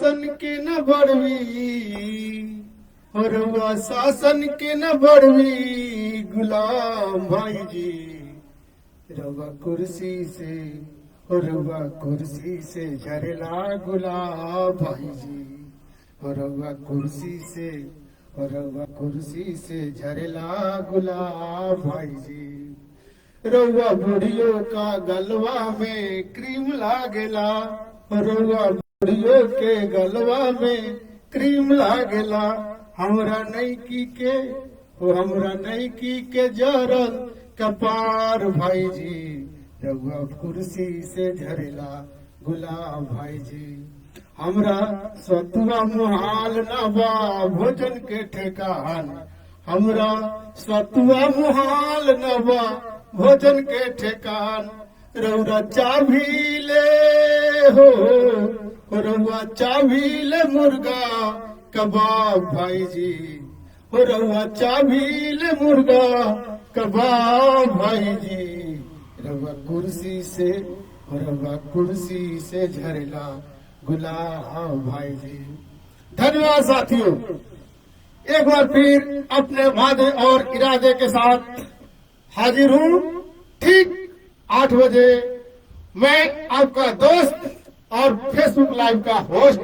शासन के न बढ़वी, रउआ शासन के न बढ़वी गुलाम भाई जी। रउआ कुर्सी से, रउआ कुर्सी से झरेला गुलाब भाई जी। रउआ कुर्सी से, रउआ कुर्सी से झरेला गुलाब भाई जी। रउआ बुढ़ियों का गलवा में क्रीम लागेला, रउआ बुढ़ियों के गलवा में क्रीम लागेला। हमरा नैकी के, हमरा नैकी के जरल कपार भाई जी। रउआ कुर्सी से झरेला गुलाब भाई जी। हमरा सतुआ मुहाल न बा भोजन के ठेकान, हमरा सतुआ मुहाल न बा भोजन के ठेकान। रउआ चाभी ले हो, रउआ चाभी ले मुर्गा कबाब भाई जी। रउआ चाभी ले मुर्गा कबाब भाई जी। रउआ कुर्सी से, रउआ कुर्सी से झरेला गुलाब भाई जी। धन्यवाद साथियों। एक बार फिर अपने वादे और इरादे के साथ हाजिर हूँ। ठीक 8 बजे मैं आपका दोस्त और फेसबुक लाइव का होस्ट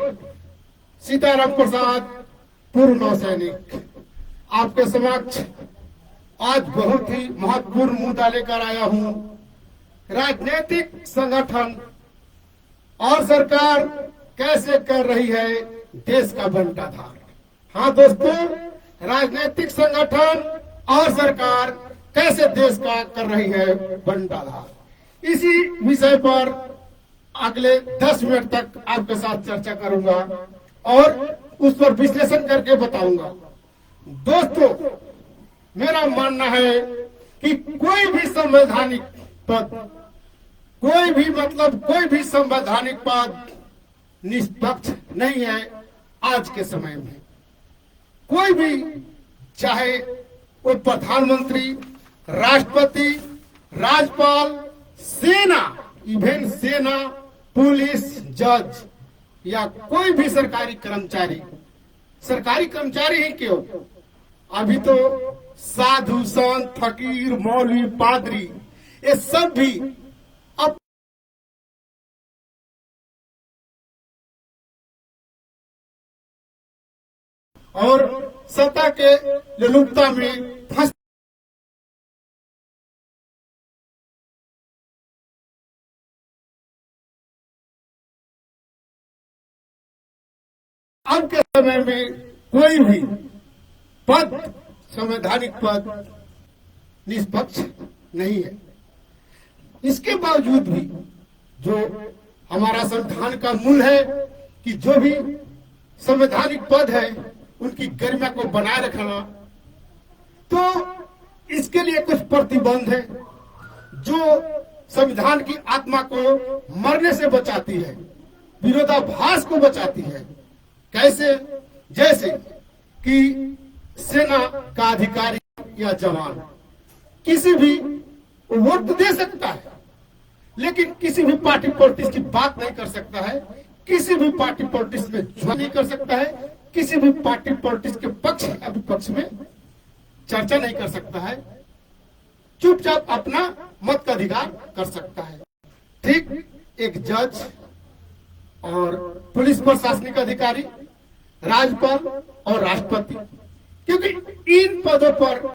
सीताराम प्रसाद, पूर्व नौसैनिक, आपके समक्ष आज बहुत ही महत्वपूर्ण मुद्दा लेकर आया हूँ। राजनीतिक संगठन और सरकार कैसे कर रही है देश का बंटाधार। हाँ दोस्तों, राजनीतिक संगठन और सरकार कैसे देश का कर रही है बंटाधार। इसी विषय पर अगले 10 मिनट तक आपके साथ चर्चा करूंगा और उस पर विश्लेषण करके बताऊंगा। दोस्तों, मेरा मानना है कि कोई भी संवैधानिक पद, कोई भी मतलब कोई भी संवैधानिक पद निष्पक्ष नहीं है आज के समय में। कोई भी, चाहे वो प्रधानमंत्री, राष्ट्रपति, राज्यपाल, सेना, इवन सेना, पुलिस, जज या कोई भी सरकारी कर्मचारी ही क्यों, अभी तो साधु, संत, फकीर, मौलवी, पादरी, ये सब भी अब और सत्ता के लोलुपता में फंस अब के समय में कोई भी पद, संवैधानिक पद निष्पक्ष नहीं है। इसके बावजूद भी जो हमारा संविधान का मूल है कि जो भी संवैधानिक पद है उनकी गरिमा को बनाए रखना, तो इसके लिए कुछ प्रतिबंध है जो संविधान की आत्मा को मरने से बचाती है, विरोधाभास को बचाती है। कैसे? जैसे कि सेना का अधिकारी या जवान किसी भी वोट दे सकता है, लेकिन किसी भी पार्टी पॉलिटिक्स की बात नहीं कर सकता है, किसी भी पार्टी पॉलिटिक्स में ज्वाइन नहीं कर सकता है, किसी भी पार्टी पॉलिटिक्स के पक्ष या विपक्ष में चर्चा नहीं कर सकता है, चुपचाप अपना मत का अधिकार कर सकता है। ठीक एक जज और पुलिस प्रशासनिक अधिकारी, राज्यपाल और राष्ट्रपति, क्योंकि इन पदों पर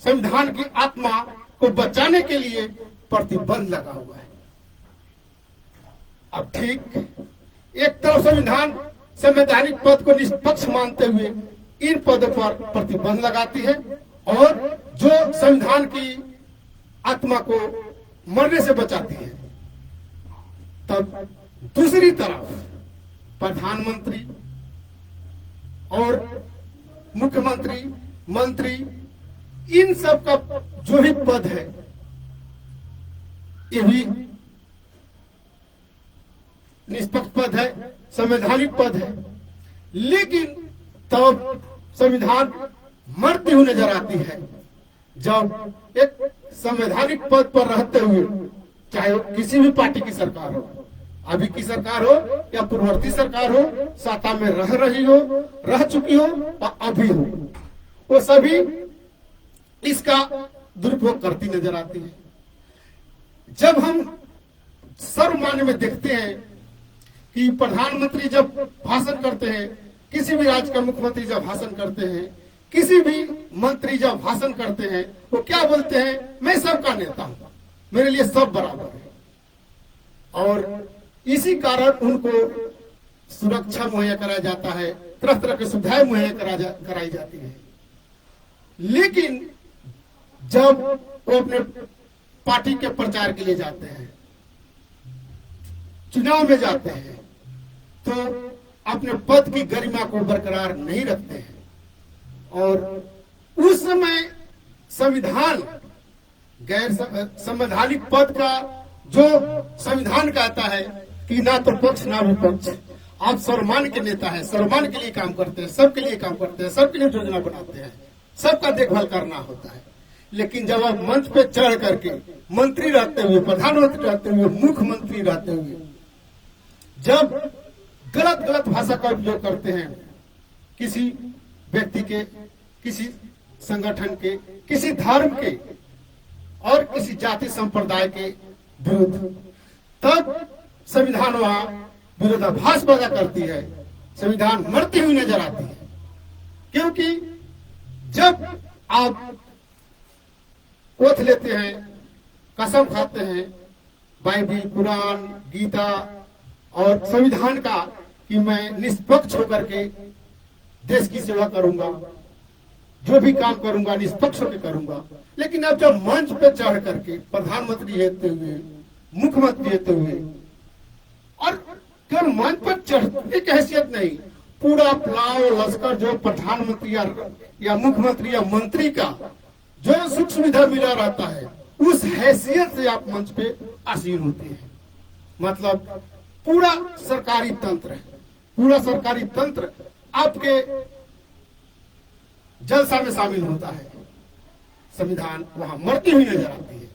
संविधान की आत्मा को बचाने के लिए प्रतिबंध लगा हुआ है। अब ठीक एक तरफ संविधान संवैधानिक पद को निष्पक्ष मानते हुए इन पदों पर प्रतिबंध लगाती है और जो संविधान की आत्मा को मरने से बचाती है, तब दूसरी तरफ प्रधानमंत्री और मुख्यमंत्री, मंत्री, इन सब का जो भी पद है ये भी निष्पक्ष पद है, संवैधानिक पद है, लेकिन तब संविधान मरती हुई नजर आती है जब एक संवैधानिक पद पर रहते हुए, चाहे किसी भी पार्टी की सरकार हो, अभी की सरकार हो या पूर्ववर्ती सरकार हो, सत्ता में रह रही हो, रह चुकी हो और अभी हो, वो सभी इसका दुरुपयोग करती नजर आती है। जब हम सर्वमान्य में देखते हैं कि प्रधानमंत्री जब भाषण करते हैं, किसी भी राज्य का मुख्यमंत्री जब भाषण करते हैं, किसी भी मंत्री जब भाषण करते हैं, वो क्या बोलते हैं, मैं सबका नेता हूं, मेरे लिए सब बराबर है। और इसी कारण उनको सुरक्षा मुहैया कराया जाता है, तरह तरह की सुविधाएं मुहैया कराई जाती है। लेकिन जब वो अपने पार्टी के प्रचार के लिए जाते हैं, चुनाव में जाते हैं, तो अपने पद की गरिमा को बरकरार नहीं रखते हैं। और उस समय संविधान, गैर संवैधानिक पद का जो संविधान कहता है कि ना तो पक्ष ना विपक्ष, आप सर्वमान्य के नेता हैं, सर्वमान्य के लिए काम करते हैं, सबके लिए काम करते हैं, सबके लिए योजना बनाते हैं, सबका देखभाल करना होता है। लेकिन जब आप मंच पे चढ़ करके मंत्री रहते हुए, प्रधानमंत्री रहते हुए, मुख्यमंत्री रहते हुए जब गलत गलत भाषा का उपयोग करते हैं, किसी व्यक्ति के, किसी संगठन के, किसी धर्म के और किसी जाति संप्रदाय के विरुद्ध, तब संविधान वहां विरोधाभास पैदा करती है, संविधान मरती हुई नजर आती है। क्योंकि जब आप ओथ लेते हैं, कसम खाते हैं बाइबिल, कुरान, गीता और संविधान का कि मैं निष्पक्ष होकर के देश की सेवा करूंगा, जो भी काम करूंगा निष्पक्ष होकर करूंगा, लेकिन अब जब मंच पे चढ़ करके प्रधानमंत्री होते हुए, मुख्यमंत्री होते हुए, और केवल मंच पर चढ़ने की हैसियत नहीं, पूरा प्लाव लश्कर जो प्रधानमंत्री या मुख्यमंत्री या मंत्री का जो सुख सुविधा मिला रहता है, उस हैसियत से आप मंच पे आसीन होते हैं। मतलब पूरा सरकारी तंत्र है, पूरा सरकारी तंत्र आपके जलसा में शामिल होता है। संविधान वहां मरती हुई नजर आती है।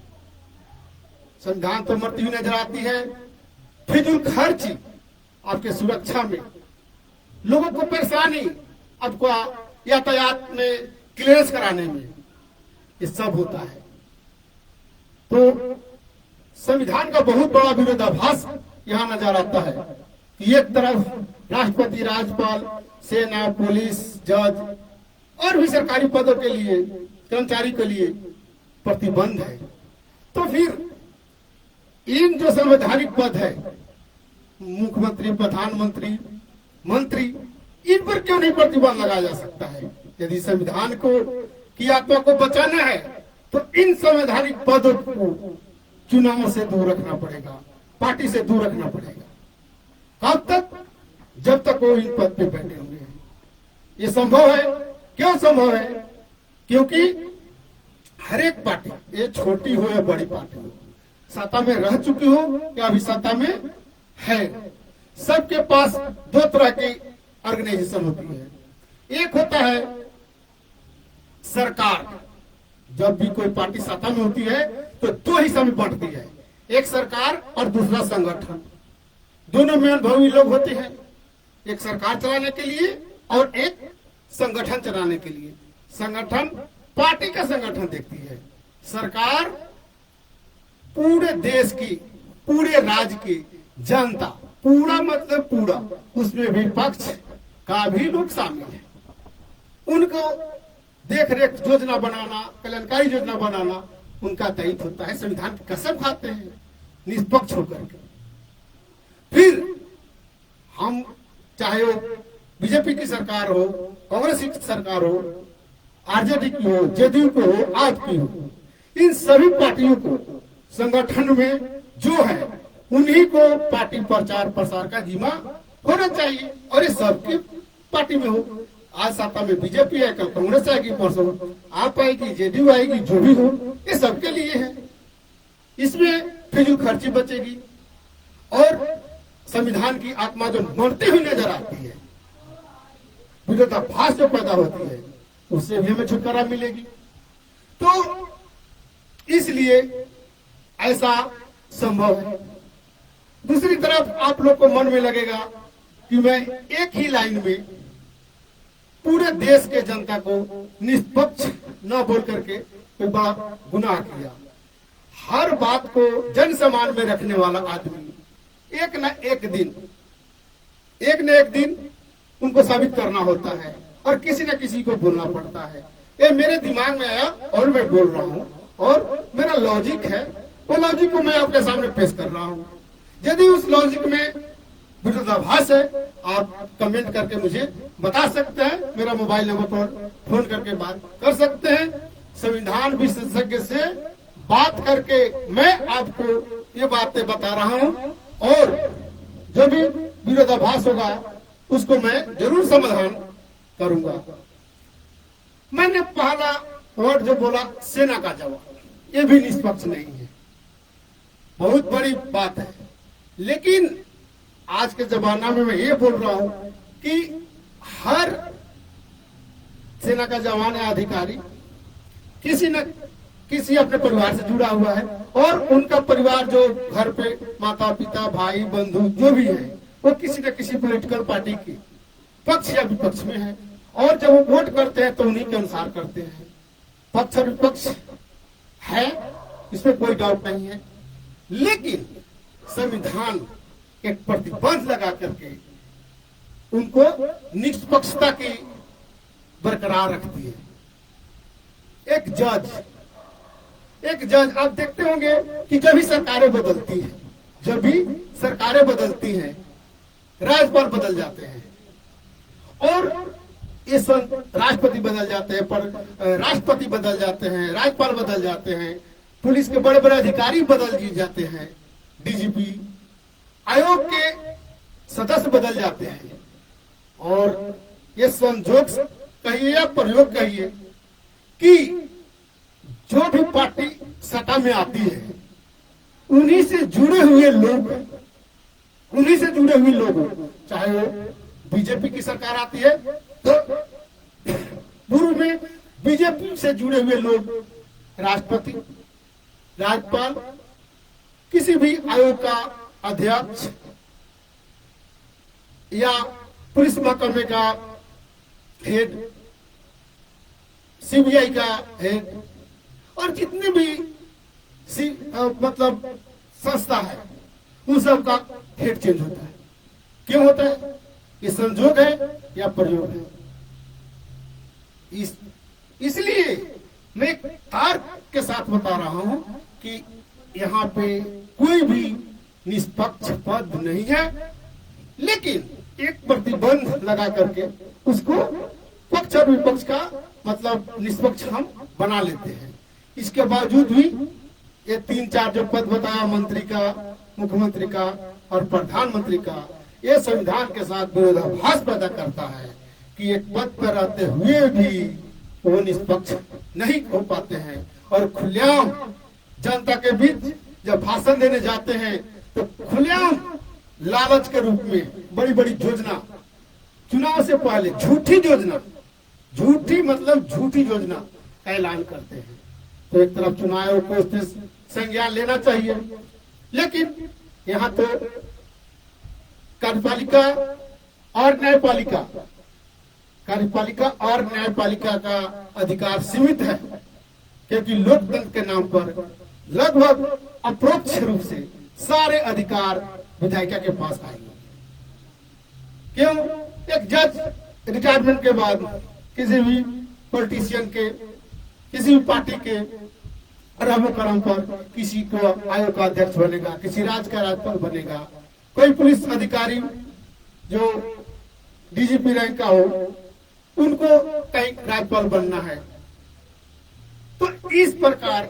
संविधान तो मरती हुई नजर आती है, फिजूल खर्ची आपके सुरक्षा में, लोगों को परेशानी, आपको यातायात में क्लियरेंस कराने में, ये सब होता है। तो संविधान का बहुत बड़ा विरोधाभास यहां नजर आता है कि एक तरफ राष्ट्रपति, राज्यपाल, सेना, पुलिस, जज और भी सरकारी पदों के लिए, कर्मचारी के लिए प्रतिबंध है, तो फिर इन जो संवैधानिक पद है, मुख्यमंत्री, प्रधानमंत्री, मंत्री, इन पर क्यों नहीं प्रतिबंध लगाया जा सकता है? यदि संविधान को की आत्मा को बचाना है तो इन संवैधानिक पदों को चुनाव से दूर रखना पड़ेगा, पार्टी से दूर रखना पड़ेगा। कब तक? जब तक वो इन पद पे बैठे होंगे। ये संभव है। क्यों संभव है? क्योंकि हर एक पार्टी, ये छोटी हो या बड़ी पार्टी हो, सत्ता में रह चुकी हो या अभी सत्ता में है, सबके पास दो तरह की ऑर्गेनाइजेशन होती है। एक होता है सरकार। जब भी कोई पार्टी सत्ता में होती है तो दो हिस्सा में बांटती है, एक सरकार और दूसरा संगठन। दोनों में अनुभवी लोग होते हैं, एक सरकार चलाने के लिए और एक संगठन चलाने के लिए। संगठन पार्टी का संगठन देखती है, सरकार पूरे देश की, पूरे राज्य की जनता, पूरा मतलब पूरा, उसमें विपक्ष का भी लोग शामिल है। उनको देख रेख योजना बनाना, कल्याणकारी योजना बनाना उनका दायित्व होता है। संविधान की कसम खाते हैं निष्पक्ष होकर के। फिर हम चाहे वो बीजेपी की सरकार हो, कांग्रेस की सरकार हो, आरजेडी की हो, जेडीयू को हो, आपकी हो, इन सभी पार्टियों को संगठन में जो है उन्हीं को पार्टी प्रचार प्रसार का जिम्मा होना चाहिए, और ये सबकी पार्टी में हो। आज सत्ता में बीजेपी है, कल कांग्रेस आएगी, परसों आप आएगी, जेडीयू आएगी, जो भी हो, ये सबके लिए है। इसमें फिजूल खर्ची बचेगी और संविधान की आत्मा जो मरती हुई नजर आती है, विरोधाभास जो पैदा होती है, उससे भी हमें छुटकारा मिलेगी। तो इसलिए ऐसा संभव है। दूसरी तरफ आप लोग को मन में लगेगा कि मैं एक ही लाइन में पूरे देश के जनता को निष्पक्ष न बोल करके कोई बड़ा गुनाह किया। हर बात को जन सम्मान में रखने वाला आदमी एक न एक दिन उनको साबित करना होता है और किसी न किसी को बोलना पड़ता है। ये मेरे दिमाग में आया और मैं बोल रहा हूँ और मेरा लॉजिक है, वो लॉजिक को मैं आपके सामने पेश कर रहा हूँ। यदि उस लॉजिक में विरोधाभास है, आप कमेंट करके मुझे बता सकते हैं। मेरा मोबाइल नंबर पर फोन करके बात कर सकते हैं। संविधान विशेषज्ञ से बात करके मैं आपको ये बातें बता रहा हूँ और जो भी विरोधाभास होगा उसको मैं जरूर समाधान करूंगा। मैंने पहला वर्ड जो बोला सेना का जवान, ये भी निष्पक्ष नहीं है, बहुत बड़ी बात है। लेकिन आज के जमाना में मैं ये बोल रहा हूं कि हर सेना का जवान या अधिकारी किसी न किसी अपने परिवार से जुड़ा हुआ है और उनका परिवार जो घर पे माता पिता भाई बंधु जो भी है वो किसी न किसी पॉलिटिकल पार्टी के पक्ष या विपक्ष में है और जब वो वोट करते हैं तो उन्हीं के अनुसार करते हैं। पक्ष और विपक्ष है, इसमें कोई डाउट नहीं है, लेकिन संविधान एक प्रतिबंध लगा करके उनको निष्पक्षता की बरकरार रखती है। एक जज आप देखते होंगे कि जब भी सरकारें बदलती हैं राज्यपाल बदल जाते हैं और ये राष्ट्रपति बदल जाते हैं, पर राष्ट्रपति बदल जाते हैं, राज्यपाल बदल जाते हैं, पुलिस के बड़े बड़े अधिकारी बदल जाते हैं, डीजीपी आयोग के सदस्य बदल जाते हैं और ये संजोग कहिए या प्रयोग कहिए कि जो भी पार्टी सत्ता में आती है उन्हीं से जुड़े हुए लोग चाहे वो बीजेपी की सरकार आती है तो पूर्व में बीजेपी से जुड़े हुए लोग राष्ट्रपति, राज्यपाल, किसी भी आयोग का अध्यक्ष या पुलिस महकमे का हेड, सीबीआई का हेड और जितने भी मतलब संस्था है उन सब का हेड चेंज होता है। क्यों होता है? ये संजोग है या प्रयोग है? इसलिए मैं एक तर्क के साथ बता रहा हूं कि यहाँ पे कोई भी निष्पक्ष पद नहीं है, लेकिन एक प्रतिबंध लगा करके उसको पक्ष और विपक्ष का मतलब निष्पक्ष हम बना लेते हैं। इसके बावजूद भी ये 3-4 जो पद बताया, मंत्री का, मुख्यमंत्री का और प्रधानमंत्री का, ये संविधान के साथ विरोधाभास पैदा करता है कि एक पद पर रहते हुए भी वो निष्पक्ष नहीं हो पाते हैं और खुलेआम जनता के बीच जब भाषण देने जाते हैं तो खुलेआम लालच के रूप में बड़ी बड़ी योजना, चुनाव से पहले झूठी योजना का ऐलान करते हैं। तो एक तरफ चुनाव को संज्ञान लेना चाहिए, लेकिन यहाँ तो कार्यपालिका और न्यायपालिका का अधिकार सीमित है, क्योंकि लोकतंत्र के नाम पर लगभग अप्रोक्ष रूप से सारे अधिकार विधायिका के पास आएंगे। क्यों? एक जज रिटायरमेंट के बाद किसी भी पॉलिटिशियन के, किसी भी पार्टी के रमो करम पर किसी को आयोग का अध्यक्ष बनेगा, किसी राज्य का राज्यपाल बनेगा, कोई पुलिस अधिकारी जो डीजीपी रैंक का हो उनको कहीं राज्यपाल बनना है। तो इस प्रकार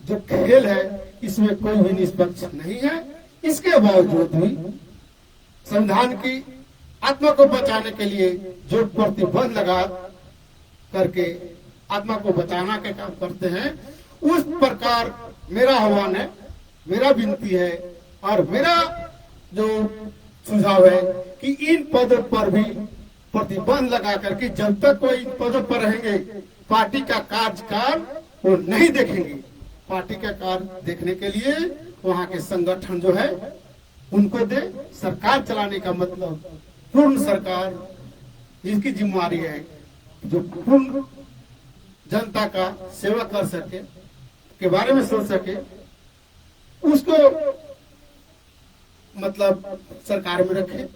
जो खेल है इसमें कोई भी निष्पक्ष नहीं है। इसके बावजूद भी संविधान की आत्मा को बचाने के लिए जो प्रतिबंध लगा करके आत्मा को बचाना के काम करते हैं, उस प्रकार मेरा आह्वान है, मेरा विनती है और मेरा जो सुझाव है कि इन पदों पर भी प्रतिबंध लगा करके जब तक कोई इन पदों पर रहेंगे पार्टी का कार्यकाल वो नहीं देखेंगे। पार्टी का कार्य देखने के लिए वहां के संगठन जो है उनको दे। सरकार चलाने का मतलब पूर्ण सरकार जिसकी जिम्मेवारी है, जो पूर्ण जनता का सेवा कर सके, के बारे में सोच सके, उसको मतलब सरकार में रखे।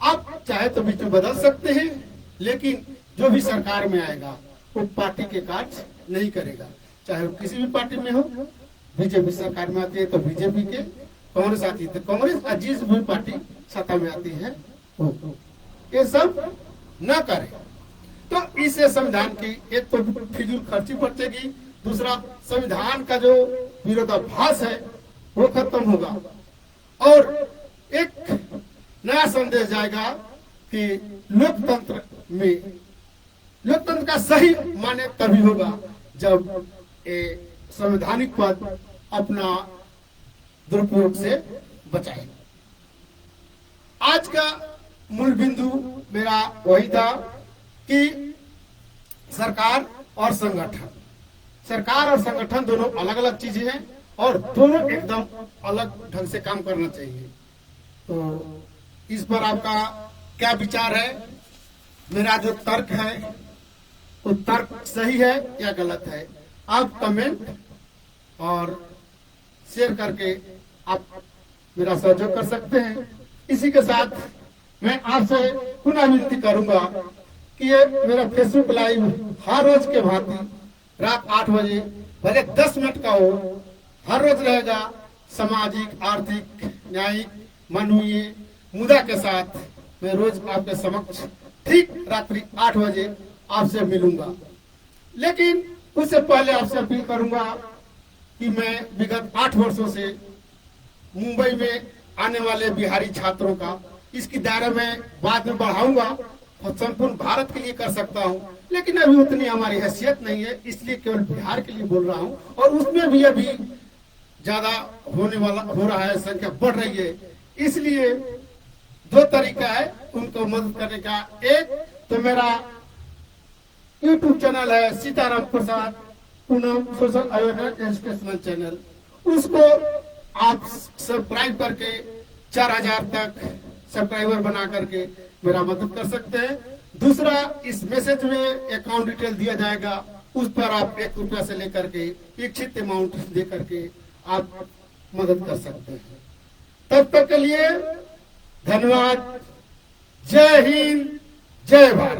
आप चाहे तो बीच में बदल सकते हैं, लेकिन जो भी सरकार में आएगा वो पार्टी के कार्य नहीं करेगा, चाहे वो किसी भी पार्टी में हो। बीजेपी सरकार में आती है तो बीजेपी के, कांग्रेस आती है तो कांग्रेस, और जिस भी पार्टी सत्ता में आती है वो ये सब न करे। तो इससे संविधान की एक तो फिजूल खर्ची बचेगी, दूसरा संविधान का जो विरोधाभास है वो खत्म होगा, और एक नया संदेश जाएगा कि लोकतंत्र का सही माने तभी होगा जब ये संवैधानिक पद अपना दुरुपयोग से बचाए। आज का मूल बिंदु मेरा वही था कि सरकार और संगठन दोनों अलग अलग चीजें हैं और दोनों एकदम अलग ढंग से काम करना चाहिए। तो इस पर आपका क्या विचार है? मेरा जो तर्क है वो तर्क सही है या गलत है? आप कमेंट और शेयर करके आप मेरा सहयोग कर सकते हैं। इसी के साथ मैं आपसे पुनः विनती करूंगा कि ये मेरा फेसबुक लाइव हर रोज के भांति रात 8 बजे, भले 10 मिनट का हो, हर रोज रहेगा। सामाजिक, आर्थिक, न्यायिक, मानवीय मुद्दा के साथ मैं रोज आपके समक्ष ठीक रात्रि 8 बजे आपसे मिलूंगा। लेकिन उससे पहले आपसे अपील करूंगा कि मैं विगत 8 वर्षों से मुंबई में आने वाले बिहारी छात्रों का इसकी दायरा में बाद में बढ़ाऊंगा और संपूर्ण भारत के लिए कर सकता हूं, लेकिन अभी उतनी हमारी हैसियत नहीं है, इसलिए केवल बिहार के लिए बोल रहा हूं। और उसमें भी अभी ज्यादा हो रहा है, संख्या बढ़ रही है। इसलिए 2 तरीका है उनको मदद करने का। एक तो मेरा यूट्यूब चैनल है Sitaram Prasad Poonam social awareness educational channel, उसको आप सब्सक्राइब करके 4000 तक सब्सक्राइबर बना करके मेरा मदद कर सकते हैं। दूसरा, इस मैसेज में अकाउंट डिटेल दिया जाएगा, उस पर आप 1 रुपया से लेकर के इच्छित अमाउंट दे करके आप मदद कर सकते हैं। तब तक के लिए धन्यवाद। जय हिंद, जय भारत।